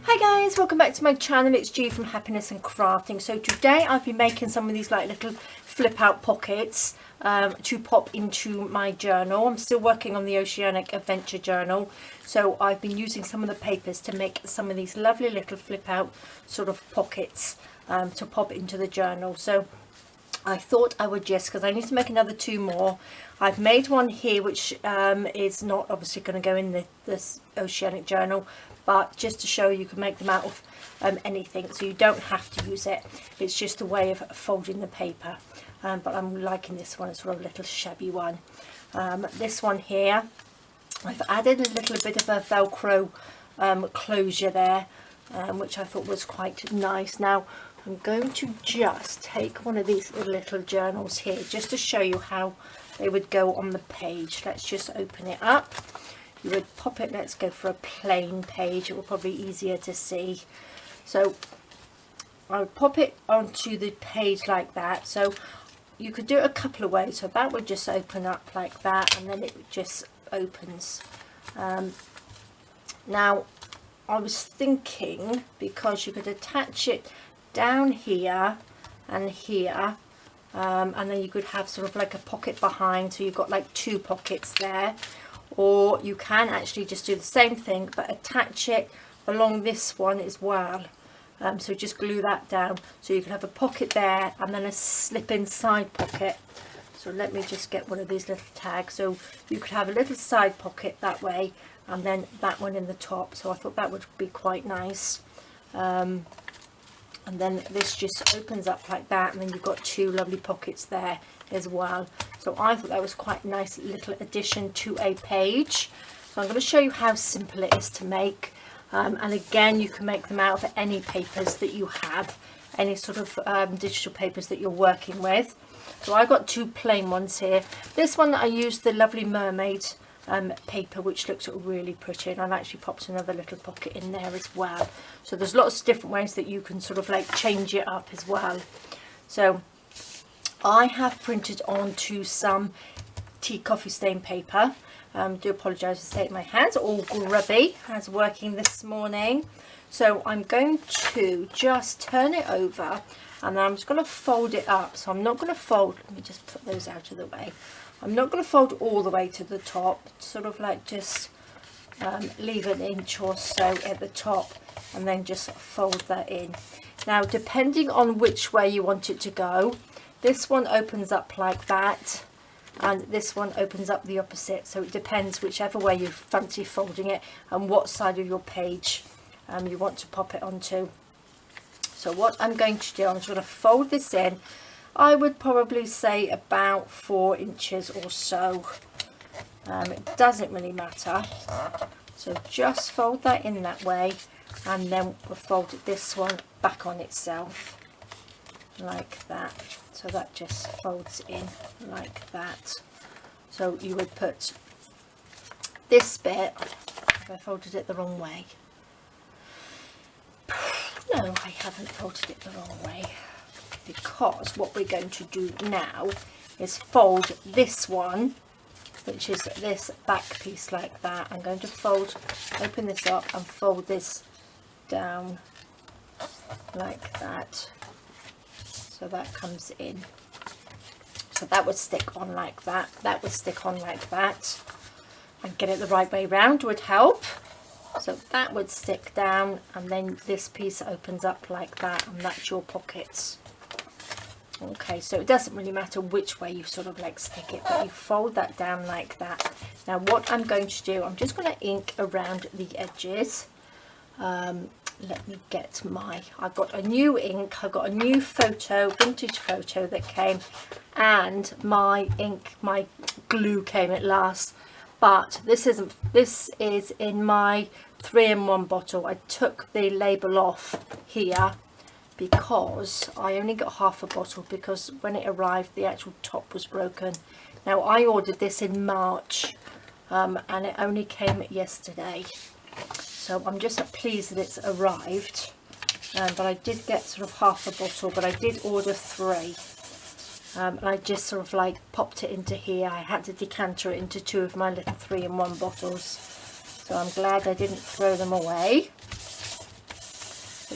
Hi guys, welcome back to my channel. It's G from Happiness and Crafting. So today I've been making some of these like little flip out pockets to pop into my journal. I'm still working on the Oceanic adventure journal, so I've been using some of the papers to make some of these lovely little flip out sort of pockets to pop into the journal. So I thought I would just, because I need to make another two more. I've made one here which is not obviously going to go in this Oceanic journal, but just to show you can make them out of anything, so you don't have to use it. It's just a way of folding the paper. But I'm liking this one. It's sort of a little shabby one. This one here, I've added a little bit of a Velcro closure there, which I thought was quite nice. Now I'm going to just take one of these little journals here just to show you how they would go on the page. Let's just open it up. You would pop it, let's go for a plain page, it will probably be easier to see. So I would pop it onto the page like that. So you could do it a couple of ways. So that would just open up like that, and then it just opens. Now I was thinking, because you could attach it down here and here, and then you could have sort of like a pocket behind, so you've got like two pockets there. Or you can actually just do the same thing but attach it along this one as well. So just glue that down, so you can have a pocket there and then a slip-in side pocket. So let me just get one of these little tags, so you could have a little side pocket that way and then that one in the top. So I thought that would be quite nice. And then this just opens up like that, and then you've got two lovely pockets there as well. So I thought that was quite a nice little addition to a page. So I'm going to show you how simple it is to make, and again you can make them out of any papers that you have, any sort of digital papers that you're working with. So I got two plain ones here. This one I used the lovely mermaid paper, which looks really pretty, and I've actually popped another little pocket in there as well. So there's lots of different ways that you can sort of like change it up as well. So I have printed onto some tea coffee stain paper. Do apologise for the state of my hands, all grubby as working this morning. So I'm going to just turn it over, and then I'm just going to fold it up. So I'm not going to fold, let me just put those out of the way. I'm not going to fold all the way to the top, sort of like just leave an inch or so at the top and then just fold that in. Now depending on which way you want it to go, this one opens up like that and this one opens up the opposite, so it depends whichever way you fancy folding it and what side of your page you want to pop it onto. So what I'm going to do, I'm just going to fold this in. I would probably say about 4 inches or so. It doesn't really matter. So just fold that in that way, and then we'll fold this one back on itself like that. So that just folds in like that. So you would put this bit, if I folded it the wrong way. No, I haven't folded it the wrong way. Because what we're going to do now is fold this one, which is this back piece like that. I'm going to open this up and fold this down like that, so that comes in. So that would stick on like that, that would stick on like that, and get it the right way round would help. So that would stick down, and then this piece opens up like that, and that's your pockets. Okay, so it doesn't really matter which way you sort of like stick it, but you fold that down like that. Now what I'm going to do, I'm just going to ink around the edges. Let me get I've got a new ink, I've got a new photo, vintage photo that came, and my ink, my glue came at last. But this is in my 3-in-1 bottle. I took the label off here because I only got half a bottle, because when it arrived the actual top was broken. Now I ordered this in March and it only came yesterday, so I'm just pleased that it's arrived. But I did get sort of half a bottle, but I did order 3, and I just sort of like popped it into here. I had to decanter it into 2 of my little 3-in-1 bottles, so I'm glad I didn't throw them away.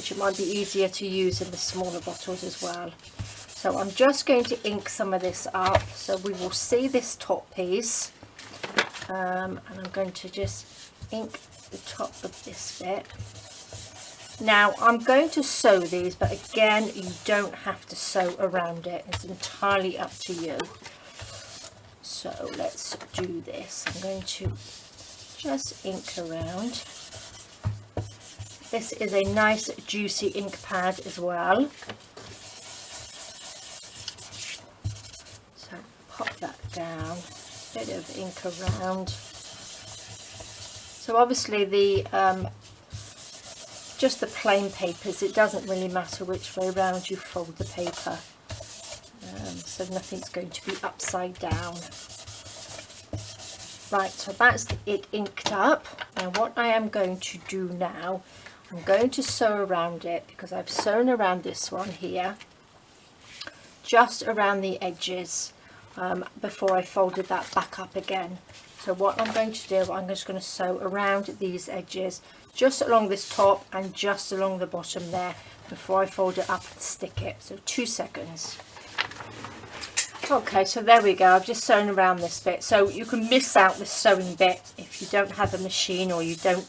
which it might be easier to use in the smaller bottles as well. So I'm just going to ink some of this up so we will see this top piece, and I'm going to just ink the top of this bit. Now I'm going to sew these, but again, you don't have to sew around it. It's entirely up to you. So let's do this. I'm going to just ink around. This is a nice juicy ink pad as well. So pop that down, bit of ink around. So obviously the just the plain papers, it doesn't really matter which way around you fold the paper, so nothing's going to be upside down. Right, so that's it inked up. Now what I am going to do now, I'm going to sew around it, because I've sewn around this one here, just around the edges, before I folded that back up again. So what I'm going to do, I'm just going to sew around these edges, just along this top and just along the bottom there, before I fold it up and stick it. So 2 seconds. Okay, so there we go. I've just sewn around this bit. So you can miss out the sewing bit if you don't have a machine, or you don't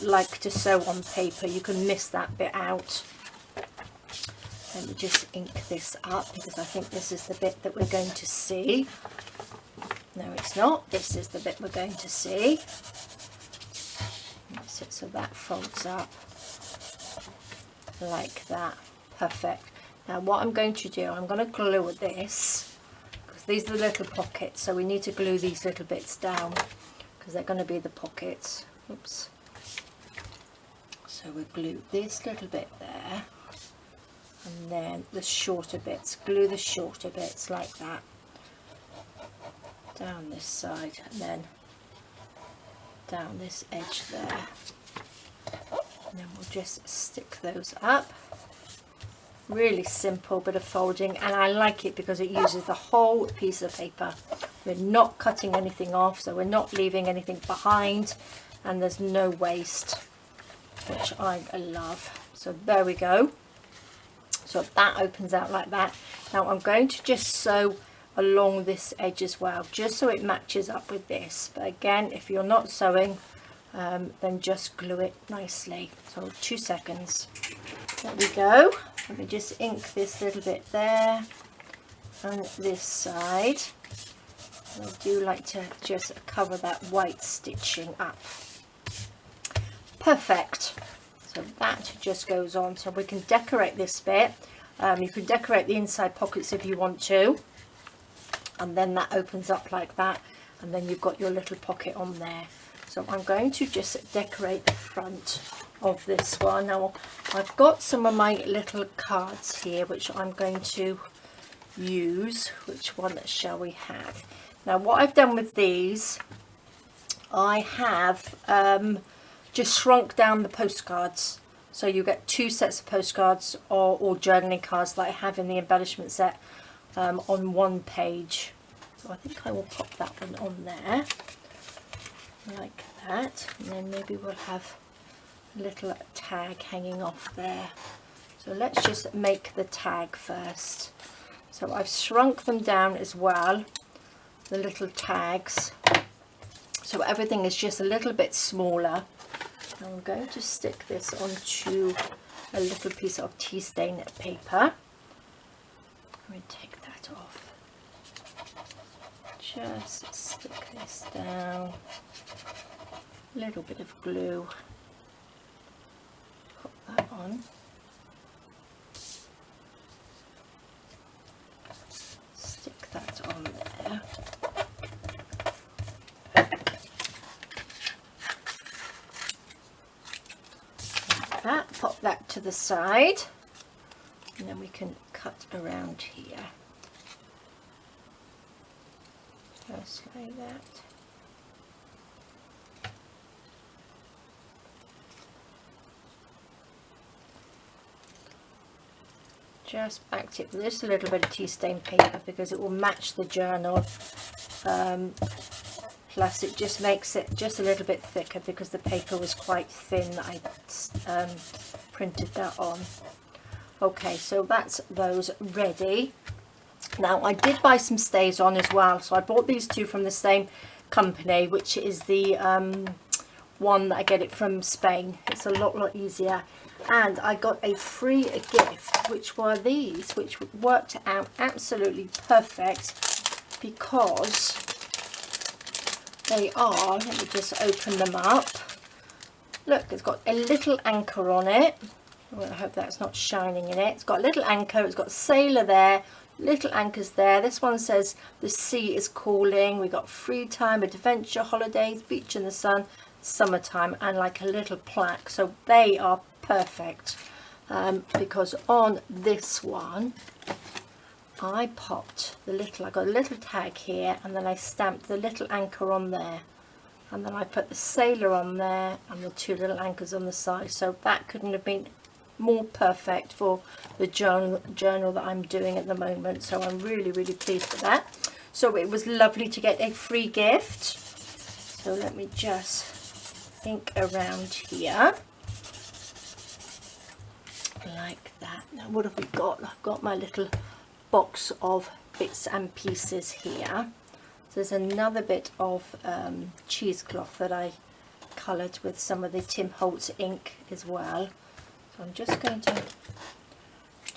like to sew on paper. You can miss that bit out. Let me just ink this up, because I think this is the bit that we're going to see. No, it's not. This is the bit we're going to see. That's it. So that folds up like that. Perfect. Now what I'm going to do, I'm going to glue this, because these are the little pockets, so we need to glue these little bits down, because they're going to be the pockets. Oops. So we glue this little bit there, and then the shorter bits, glue the shorter bits like that down this side, and then down this edge there, and then we'll just stick those up. Really simple bit of folding, and I like it because it uses the whole piece of paper. We're not cutting anything off, so we're not leaving anything behind, and there's no waste, which I love. So there we go. So that opens out like that. Now I'm going to just sew along this edge as well, just so it matches up with this. But again, if you're not sewing, then just glue it nicely. So 2 seconds. There we go. Let me just ink this little bit there on this side. I do like to just cover that white stitching up. Perfect. So that just goes on. So we can decorate this bit. You can decorate the inside pockets if you want to, and then that opens up like that, and then you've got your little pocket on there. So I'm going to just decorate the front of this one. Now I've got some of my little cards here which I'm going to use. Which one shall we have? Now what I've done with these, I have just shrunk down the postcards, so you get 2 sets of postcards or journaling cards that I have in the embellishment set on 1 page. So I think I will pop that one on there like that, and then maybe we'll have a little tag hanging off there. So let's just make the tag first. So I've shrunk them down as well, the little tags, so everything is just a little bit smaller. I'm going to stick this onto a little piece of tea stain paper. Let me take that off. Just stick this down. A little bit of glue. Put that on. Stick that on there. Like that. Pop that to the side, and then we can cut around here. Just like that. Just backed it with just a little bit of tea stain paper because it will match the journal. Plus it just makes it just a little bit thicker because the paper was quite thin that I printed that on. Okay, so that's those ready. Now I did buy some stays on as well, so I bought these two from the same company, which is the one that I get it from Spain. It's a lot easier. And I got a free gift, which were these, which worked out absolutely perfect, because they are, let me just open them up. Look, it's got a little anchor on it. Well, I hope that's not shining in it. It's got a little anchor, it's got sailor there, little anchors there. This one says the sea is calling. We got free time, adventure, holidays, beach in the sun, summertime, and like a little plaque. So they are perfect, because on this one I popped the little, I got a little tag here, and then I stamped the little anchor on there, and then I put the sailor on there and the two little anchors on the side. So that couldn't have been more perfect for the journal that I'm doing at the moment. So I'm really pleased with that. So it was lovely to get a free gift. So let me just ink around here like that. Now what have we got? I've got my little box of bits and pieces here. There's another bit of cheesecloth that I coloured with some of the Tim Holtz ink as well. So I'm just going to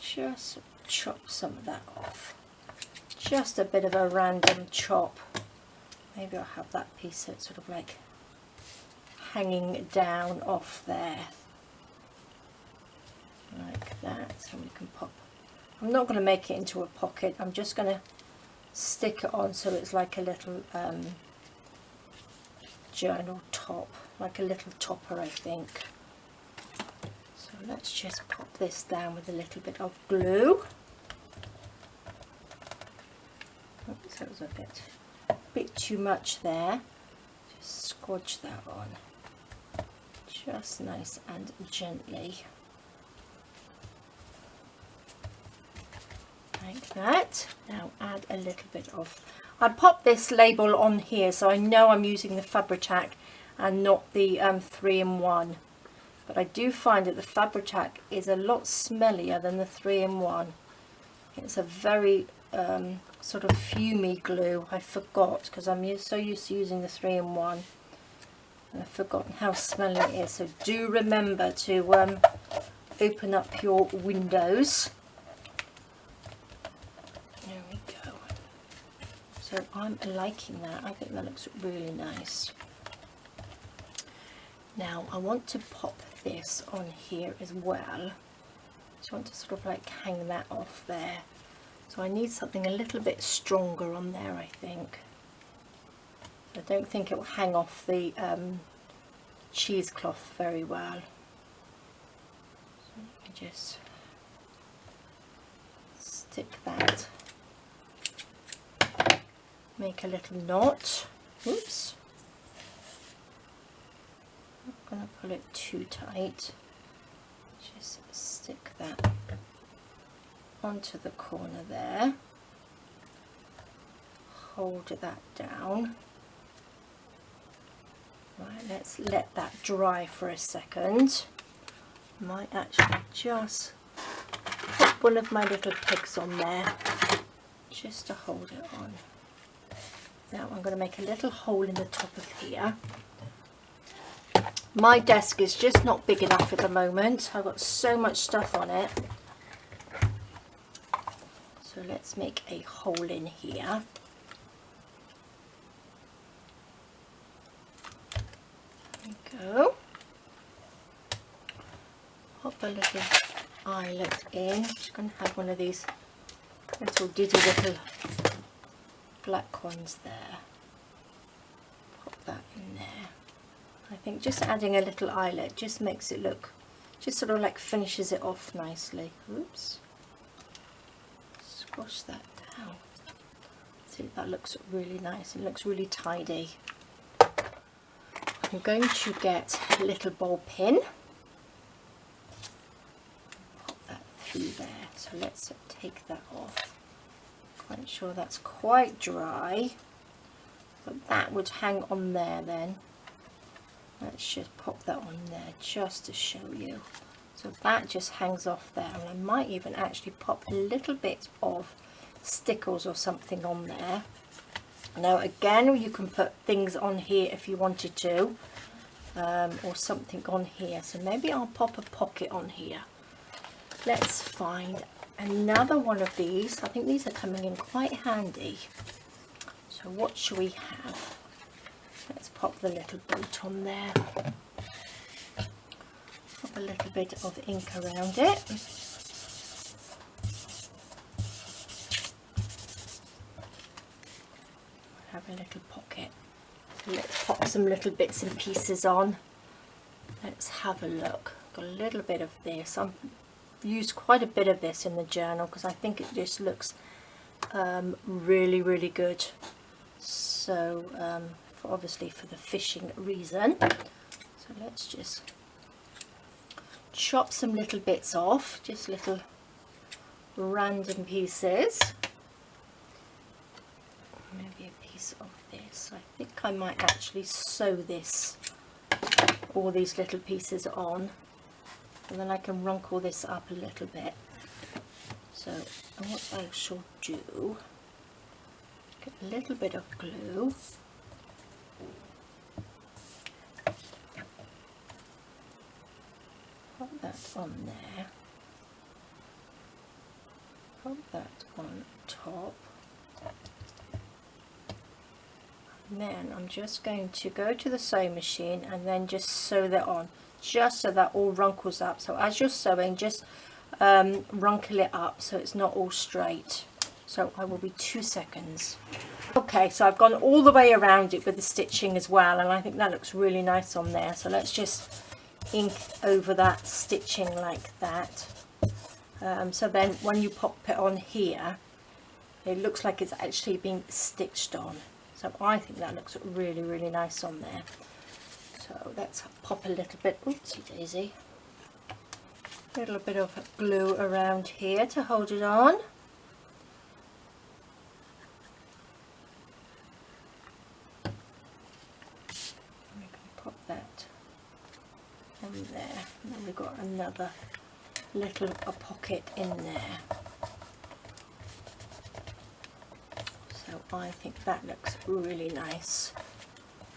just chop some of that off. Just a bit of a random chop. Maybe I'll have that piece so it's sort of like hanging down off there. Like that. So we can pop. I'm not going to make it into a pocket. I'm just going to stick it on so it's like a little journal top, like a little topper, I think. So let's just pop this down with a little bit of glue. Oops, that was a bit too much there. Just squodge that on, just nice and gently. Like that. Now add a little bit of, I popped this label on here so I know I'm using the Fabri-Tac and not the 3-in-1, but I do find that the Fabri-Tac is a lot smellier than the 3-in-1. It's a very sort of fumey glue. I forgot, because I'm so used to using the 3-in-1, and I've forgotten how smelly it is. So do remember to open up your windows. So I'm liking that. I think that looks really nice. Now I want to pop this on here as well. So I want to sort of like hang that off there. So I need something a little bit stronger on there, I think. I don't think it will hang off the cheesecloth very well. So let me just stick that. Make a little knot. Oops. I'm not going to pull it too tight. Just stick that onto the corner there. Hold that down. Right, let's let that dry for a second. Might actually just put one of my little pegs on there just to hold it on. Now I'm going to make a little hole in the top of here. My desk is just not big enough at the moment. I've got so much stuff on it. So let's make a hole in here. There we go. Pop a little eyelet in. Just going to have one of these little little black ones there. Pop that in there. I think just adding a little eyelet just makes it look, just sort of like finishes it off nicely. Oops. Squash that down. See, that looks really nice. It looks really tidy. I'm going to get a little ball pin. Pop that through there. So let's take that off. Quite sure that's quite dry, but that would hang on there then. Let's just pop that on there just to show you. So that just hangs off there, and I might even actually pop a little bit of stickers or something on there. Now again, you can put things on here if you wanted to, or something on here. So maybe I'll pop a pocket on here. Let's find another one of these. I think these are coming in quite handy. So what should we have? Let's pop the little boat on there. Pop a little bit of ink around it. Have a little pocket. Let's pop some little bits and pieces on. Let's have a look. Got a little bit of this. I've used quite a bit of this in the journal because I think it just looks really good. So obviously for the fishing reason. So let's just chop some little bits off, just little random pieces. Maybe a piece of this. I think I might actually sew this, all these little pieces on, and then I can wrinkle this up a little bit. So what I shall do, get a little bit of glue, put that on there, put that on top, and then I'm just going to go to the sewing machine and then just sew that on, just so that all wrinkles up. So as you're sewing, just wrinkle it up so it's not all straight. So I will be 2 seconds. Okay, so I've gone all the way around it with the stitching as well, and I think that looks really nice on there. So let's just ink over that stitching like that. So then when you pop it on here, it looks like it's actually being stitched on. So I think that looks really nice on there. So let's pop a little bit, oopsie daisy, a little bit of glue around here to hold it on. We can pop that on there, and then we've got another little pocket in there. So I think that looks really nice,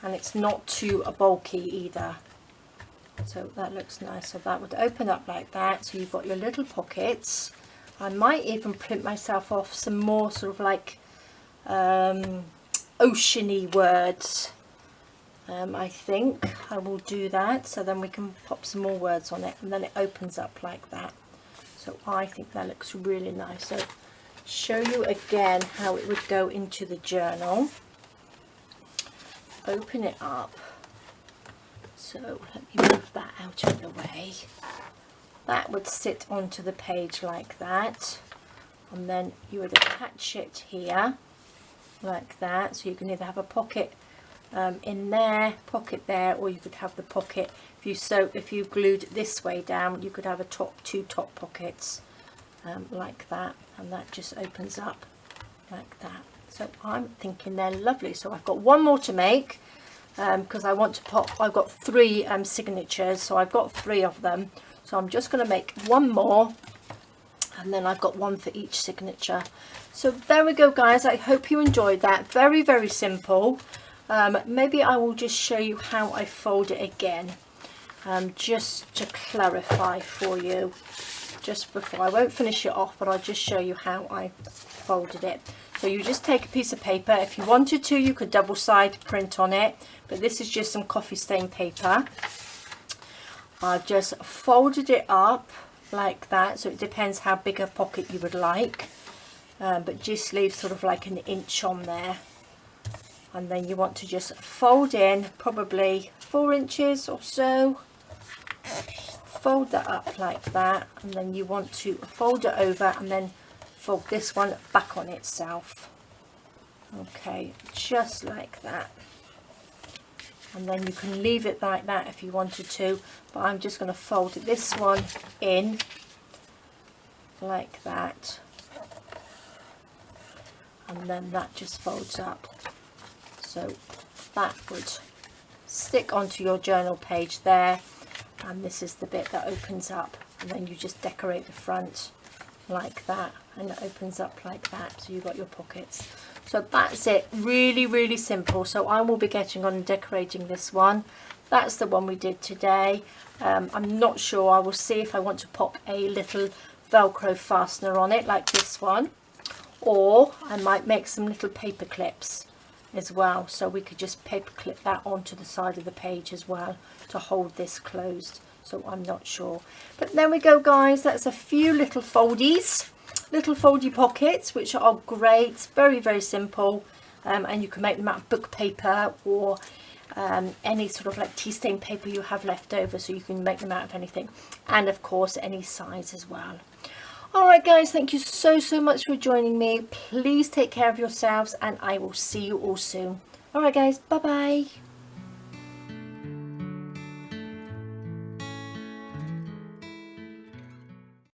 and it's not too bulky either, so that looks nice. So that would open up like that, so you've got your little pockets. I might even print myself off some more sort of like oceany words. I think I will do that, so then we can pop some more words on it, and then it opens up like that. So I think that looks really nice. So show you again how it would go into the journal. Open it up. So let me move that out of the way. That would sit onto the page like that, and then you would attach it here like that. So you can either have a pocket in there, pocket there, or you could have the pocket, if you glued this way down, you could have a two top pockets like that, and that just opens up like that. So I'm thinking they're lovely. So I've got one more to make because I want to pop, I've got 3 signatures, so I've got 3 of them. So I'm just going to make one more, and then I've got one for each signature. So there we go, guys. I hope you enjoyed that. Very simple. Maybe I will just show you how I fold it again, just to clarify for you. Just before, I won't finish it off, but I'll just show you how I folded it. So you just take a piece of paper. If you wanted to, you could double side print on it, but this is just some coffee stain paper. I've just folded it up like that, so it depends how big a pocket you would like, but just leave sort of like an inch on there, and then you want to just fold in probably 4 inches or so. Fold that up like that, and then you want to fold it over and then fold this one back on itself. Okay, just like that. And then you can leave it like that if you wanted to, but I'm just going to fold this one in like that, and then that just folds up. So that would stick onto your journal page there, and this is the bit that opens up and then you just decorate the front like that, and it opens up like that, so you've got your pockets. So that's it, really, really simple. So I will be getting on and decorating this one. That's the one we did today. I'm not sure, I will see if I want to pop a little Velcro fastener on it like this one, or I might make some little paper clips as well, so we could just paper clip that onto the side of the page as well to hold this closed. So I'm not sure, but there we go guys. That's a few little foldies, little foldy pockets, which are great, very, very simple, and you can make them out of book paper or any sort of like tea stain paper you have left over, so you can make them out of anything, and of course any size as well. All right guys, thank you so much for joining me. Please take care of yourselves, and I will see you all soon. All right guys, bye bye.